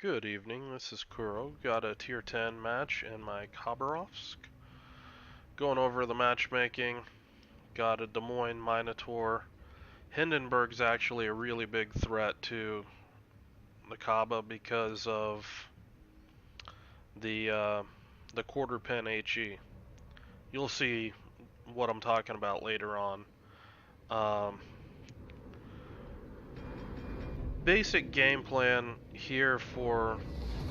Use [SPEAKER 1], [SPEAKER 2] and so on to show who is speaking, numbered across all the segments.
[SPEAKER 1] Good evening, this is Kuro. Got a tier 10 match in my Khabarovsk. Going over the matchmaking, got a Des Moines Minotaur. Hindenburg's actually a really big threat to the Khaba because of the uh, the quarter pin HE. You'll see what I'm talking about later on. Um, Basic game plan here for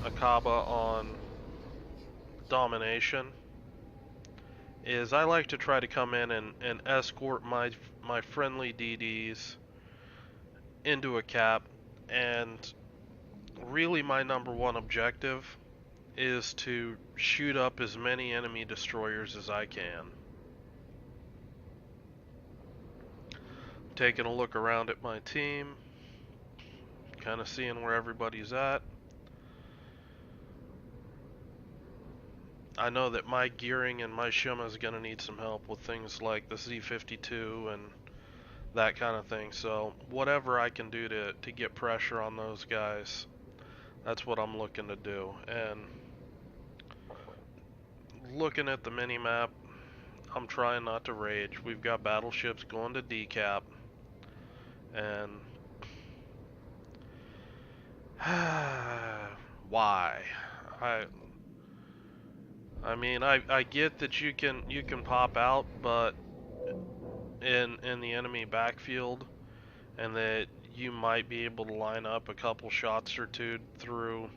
[SPEAKER 1] a Khaba on domination is I like to try to come in and escort my friendly DDs into a cap, and really my number one objective is to shoot up as many enemy destroyers as I can. Taking a look around at my team, kind of seeing where everybody's at. I know that my gearing and my Shima is going to need some help with things like the Z52 and that kind of thing, so whatever I can do to get pressure on those guys, that's what I'm looking to do. And looking at the mini-map, I'm trying not to rage. We've got battleships going to decap, and why? I mean, I get that you can pop out, but in the enemy backfield, and that you might be able to line up a couple shots or two through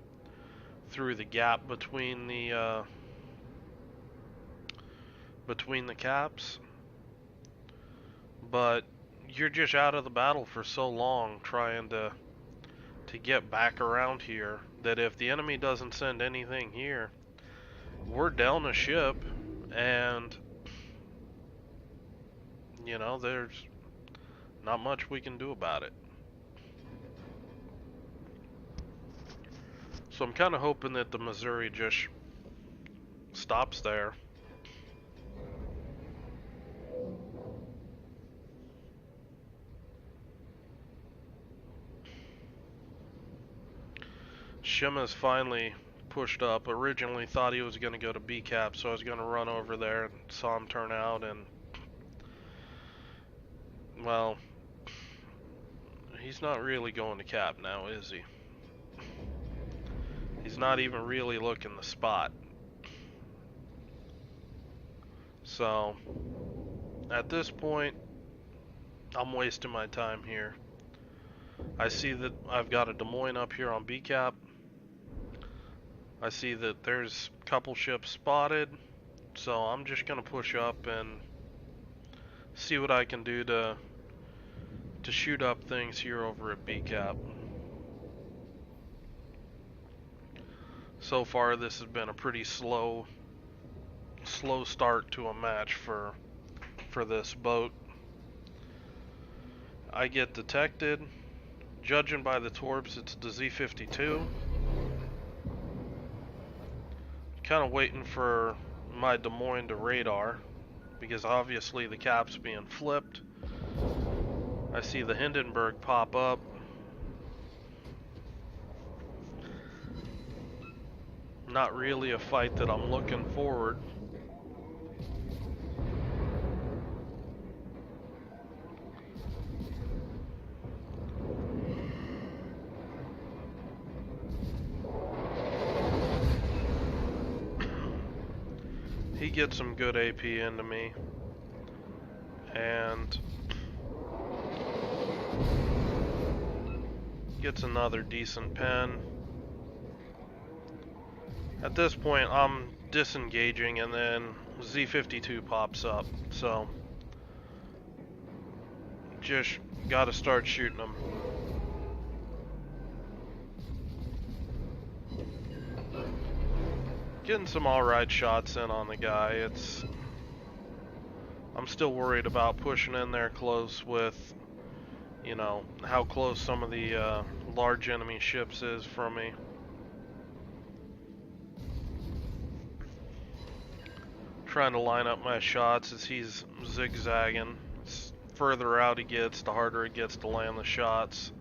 [SPEAKER 1] the gap between the caps, but you're just out of the battle for so long trying to get back around here that if the enemy doesn't send anything here, we're down a ship, and you know, there's not much we can do about it. So I'm kind of hoping that the Missouri just stops there. Shima's finally pushed up. Originally thought he was going to go to B cap, so I was going to run over there and saw him turn out, and well, he's not really going to cap now, is he? He's not even really looking the spot. So, at this point, I'm wasting my time here. I see that I've got a Des Moines up here on B cap. I see that there's a couple ships spotted, so I'm just gonna push up and see what I can do to shoot up things here over at B cap. So far, this has been a pretty slow start to a match for this boat. I get detected. Judging by the torps, it's the Z52. Kind of waiting for my Des Moines to radar, because obviously the cap's being flipped. I see the Hindenburg pop up. Not really a fight that I'm looking forward. He gets some good AP into me, and gets another decent pen. At this point, I'm disengaging, and then Z52 pops up, so just gotta start shooting them. Getting some alright shots in on the guy. I'm still worried about pushing in there close with, you know, how close some of the large enemy ships is from me. Trying to line up my shots as he's zigzagging. The further out he gets, the harder it gets to land the shots.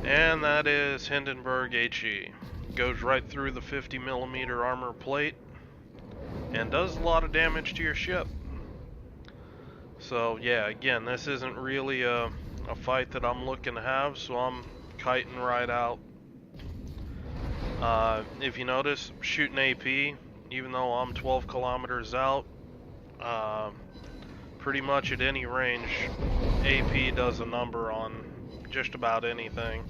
[SPEAKER 1] And that is Hindenburg HE. Goes right through the 50mm armor plate and does a lot of damage to your ship. So yeah, again, this isn't really a fight that I'm looking to have, so I'm kiting right out. If you notice, shooting AP, even though I'm 12 kilometers out, pretty much at any range, AP does a number on just about anything.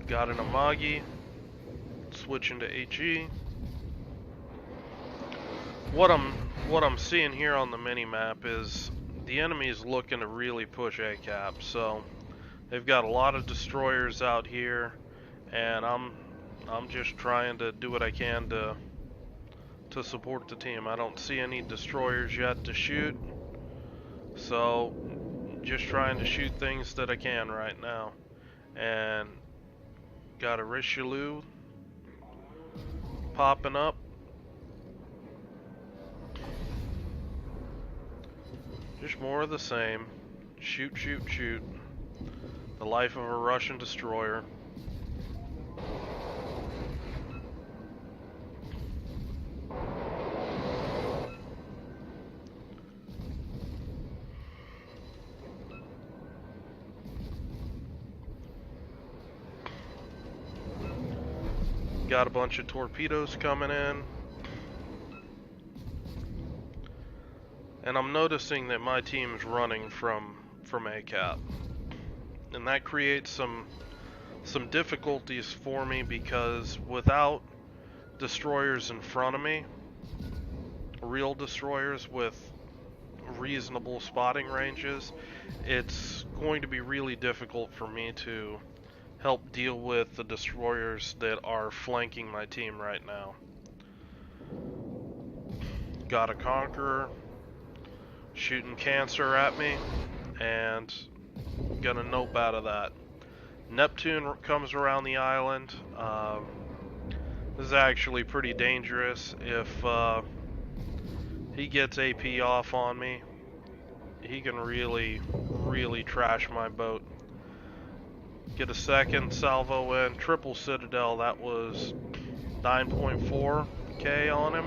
[SPEAKER 1] Got an Amagi, switching to HE. What I'm seeing here on the mini map is the enemy is looking to really push ACAP, so they've got a lot of destroyers out here, and I'm just trying to do what I can to support the team. I don't see any destroyers yet to shoot, so just trying to shoot things that I can right now. And got a Richelieu popping up. Just more of the same. Shoot, shoot, shoot. The life of a Russian destroyer. Got a bunch of torpedoes coming in. And I'm noticing that my team's running from ACAP. And that creates some difficulties for me, because without destroyers in front of me, real destroyers with reasonable spotting ranges, it's going to be really difficult for me to help deal with the destroyers that are flanking my team right now. Got a Conqueror shooting cancer at me, and gonna nope out of that. Neptune comes around the island. This is actually pretty dangerous. If he gets AP off on me, he can really trash my boat. Get a second salvo in. Triple Citadel, that was 9.4k on him.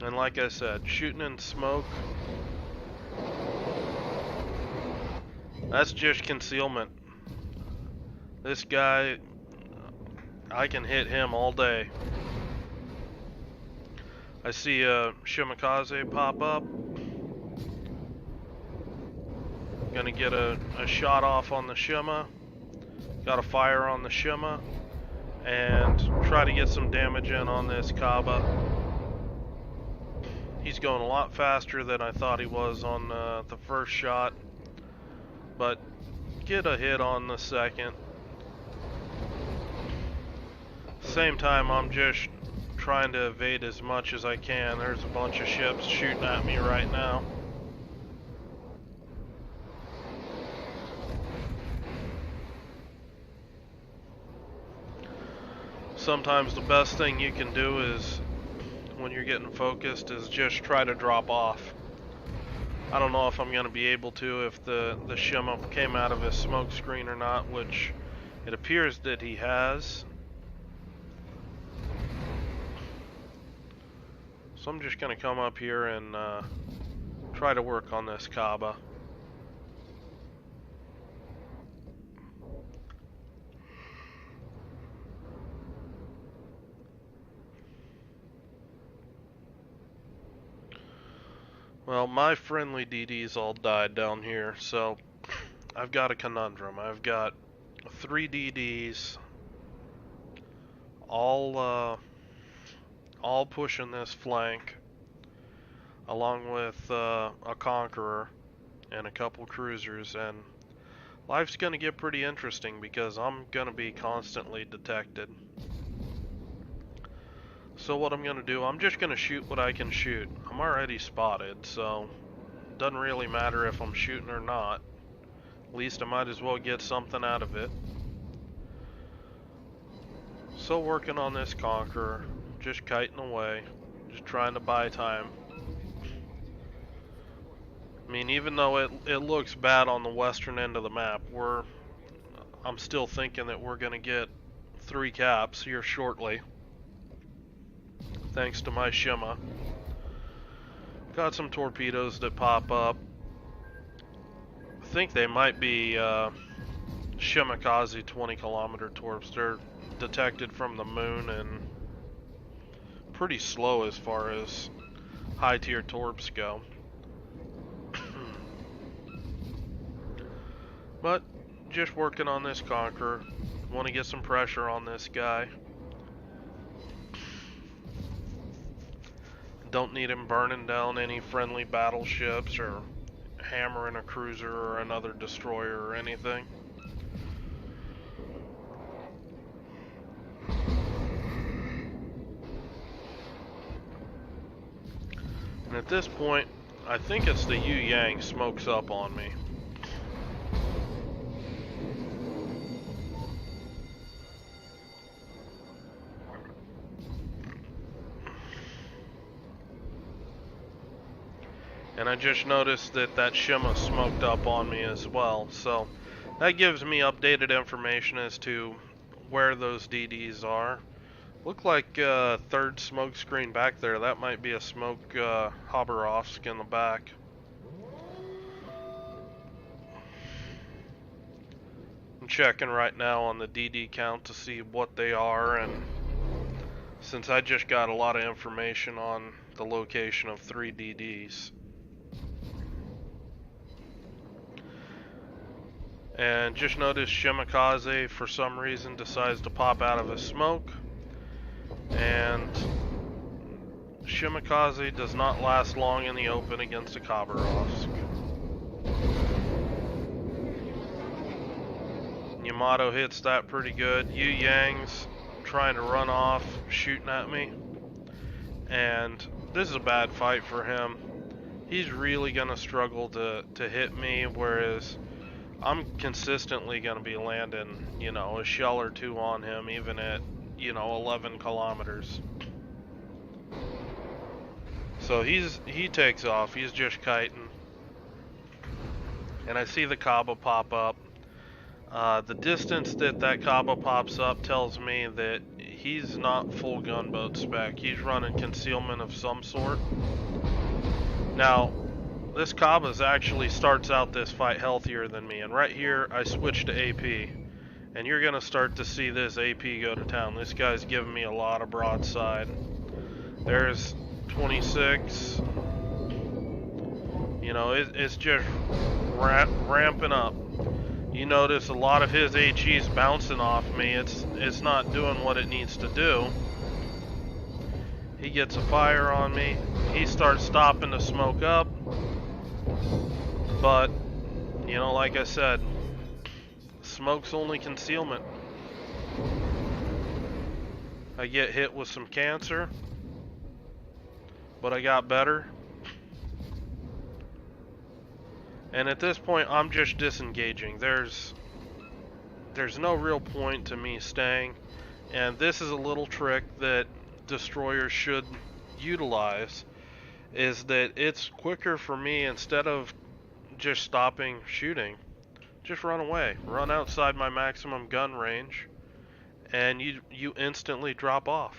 [SPEAKER 1] And like I said, shooting in smoke, that's just concealment. This guy, I can hit him all day. I see a Shimakaze pop up. Gonna get a shot off on the Shima. Got a fire on the Shima. And try to get some damage in on this Khaba. He's going a lot faster than I thought he was on the first shot. But get a hit on the second. Same time, I'm just trying to evade as much as I can. There's a bunch of ships shooting at me right now. Sometimes the best thing you can do is, when you're getting focused, is just try to drop off. I don't know if I'm going to be able to if the Shima came out of his smoke screen or not, which it appears that he has. So I'm just going to come up here and try to work on this Khaba. Well, my friendly DDs all died down here, so I've got a conundrum. I've got 3 DDs, all pushing this flank, along with a Conqueror and a couple cruisers, and life's gonna get pretty interesting because I'm gonna be constantly detected. So what I'm gonna do, I'm just gonna shoot what I can shoot. I'm already spotted, so it doesn't really matter if I'm shooting or not. At least I might as well get something out of it. Still working on this Conqueror, just kiting away, just trying to buy time. I mean, even though it looks bad on the western end of the map, I'm still thinking that we're gonna get 3 caps here shortly, thanks to my shimma. Got some torpedoes that pop up. I think they might be Shimakaze 20-kilometer torps. They're detected from the moon and pretty slow as far as high tier torps go. But just working on this Conqueror. Want to get some pressure on this guy. Don't need him burning down any friendly battleships or hammering a cruiser or another destroyer or anything. And at this point, I think it's the Yu Yang smokes up on me. And I just noticed that shimma smoked up on me as well, so that gives me updated information as to where those DDs are. Look like third smoke screen back there. That might be a smoke Khabarovsk in the back. I'm checking right now on the DD count to see what they are, and since I just got a lot of information on the location of 3 DDs. And just noticed Shimakaze for some reason decides to pop out of his smoke. And Shimakaze does not last long in the open against a Khabarovsk. Yamato hits that pretty good. Yu Yang's trying to run off, shooting at me. And this is a bad fight for him. He's really going to struggle to hit me, whereas I'm consistently going to be landing, you know, a shell or 2 on him, even at, you know, 11 kilometers. So he takes off. He's just kiting. And I see the Khaba pop up. The distance that Khaba pops up tells me that he's not full gunboat spec. He's running concealment of some sort. Now, this Khaba's actually starts out this fight healthier than me, and right here I switch to AP, and you're gonna start to see this AP go to town. This guy's giving me a lot of broadside. There's 26. You know, it's just ramping up. You notice a lot of his HE's bouncing off me. It's not doing what it needs to do. He gets a fire on me. He starts stopping to smoke up. But, you know, like I said, smoke's only concealment. I get hit with some cancer, but I got better. And at this point, I'm just disengaging. There's no real point to me staying. And this is a little trick that destroyers should utilize, is that it's quicker for me, instead of just stopping shooting, just run away. Run outside my maximum gun range, and you instantly drop off.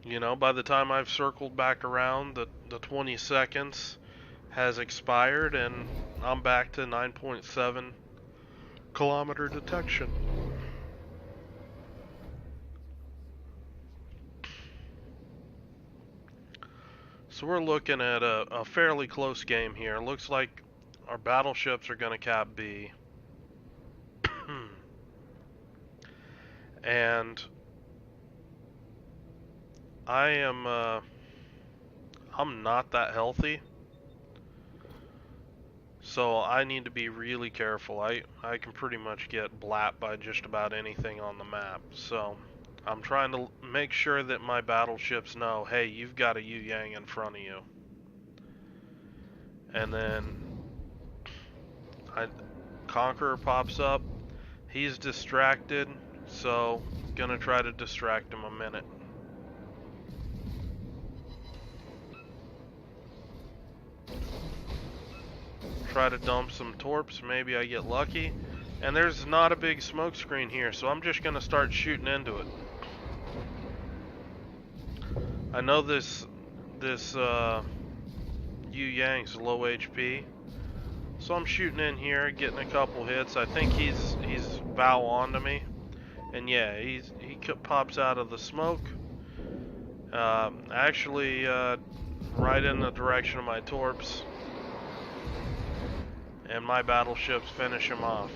[SPEAKER 1] You know, by the time I've circled back around, the 20 seconds has expired, and I'm back to 9.7 kilometer detection. So we're looking at a fairly close game here. Looks like our battleships are going to cap B. And I'm not that healthy. So I need to be really careful. I can pretty much get blapped by just about anything on the map. So I'm trying to make sure that my battleships know, hey, you've got a Yu Yang in front of you. And then Conqueror pops up. He's distracted, so gonna try to distract him a minute. Try to dump some torps, maybe I get lucky. And there's not a big smoke screen here, so I'm just gonna start shooting into it. I know this Yu Yang's low HP, so I'm shooting in here, getting a couple hits. I think he's bow onto me, and yeah, he pops out of the smoke. Actually, right in the direction of my torps, and my battleships finish him off.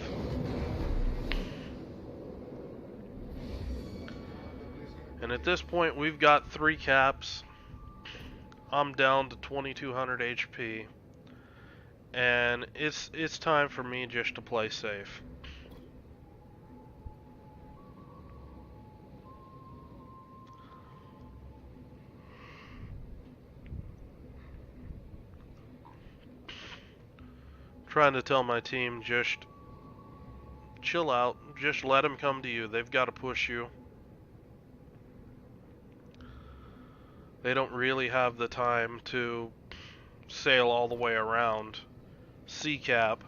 [SPEAKER 1] And at this point, we've got 3 caps. I'm down to 2200 HP, and it's time for me just to play safe. Trying to tell my team, just chill out, just let them come to you. They've got to push you. They don't really have the time to sail all the way around sea cap,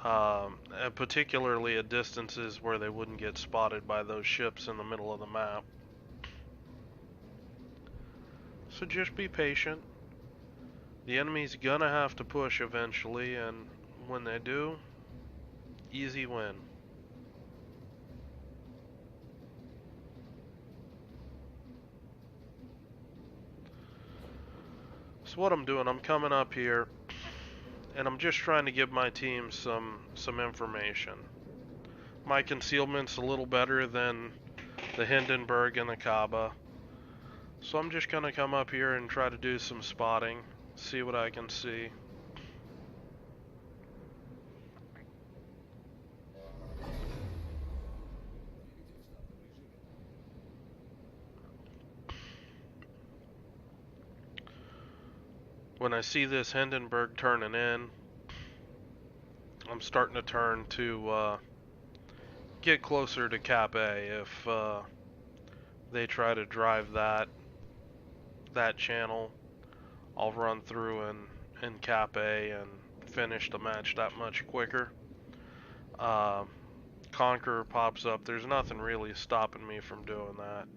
[SPEAKER 1] and particularly at distances where they wouldn't get spotted by those ships in the middle of the map. So just be patient. The enemy's gonna have to push eventually, and when they do, easy win. So what I'm doing, I'm coming up here, and I'm just trying to give my team some information. My concealment's a little better than the Hindenburg and the Khaba, so I'm just gonna come up here and try to do some spotting, see what I can see. When I see this Hindenburg turning in, I'm starting to turn to get closer to Cap A. If they try to drive that channel, I'll run through and Cap A and finish the match that much quicker. Conqueror pops up. There's nothing really stopping me from doing that.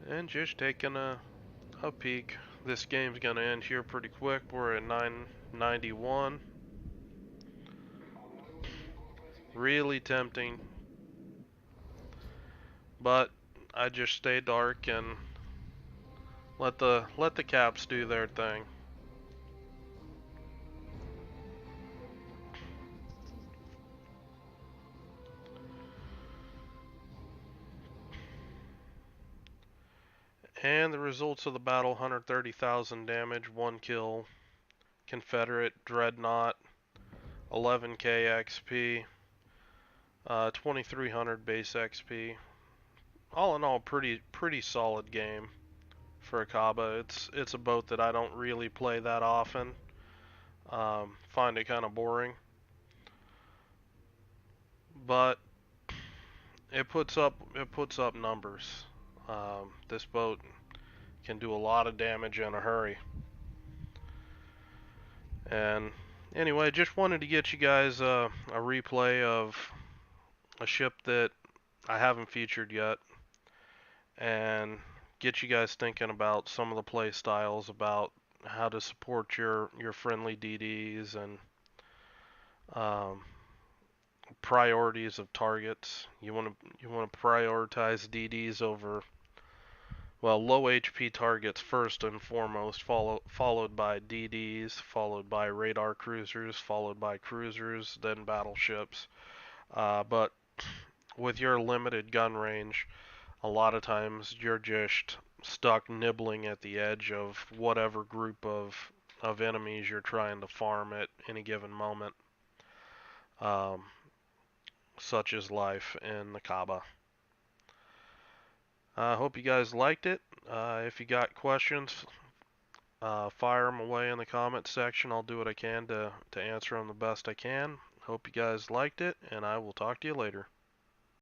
[SPEAKER 1] And just taking a peek. This game's gonna end here pretty quick. We're at 991. Really tempting, but I just stay dark and let the caps do their thing. And the results of the battle: 130,000 damage, 1 kill, Confederate Dreadnought, 11k XP, 2300 base XP. All in all, pretty solid game for a Khaba. It's a boat that I don't really play that often. Find it kind of boring, but it puts up numbers. This boat can do a lot of damage in a hurry. And anyway, just wanted to get you guys a replay of a ship that I haven't featured yet, and get you guys thinking about some of the play styles, about how to support your friendly DDs, and priorities of targets. You want to prioritize DDs over, well, low HP targets first and foremost, followed by DDs, followed by radar cruisers, followed by cruisers, then battleships. But with your limited gun range, a lot of times you're just stuck nibbling at the edge of whatever group of enemies you're trying to farm at any given moment. Such is life in the Khaba. I hope you guys liked it. If you got questions, Fire them away in the comment section. I'll do what I can to answer them the best I can. Hope you guys liked it, and I will talk to you later.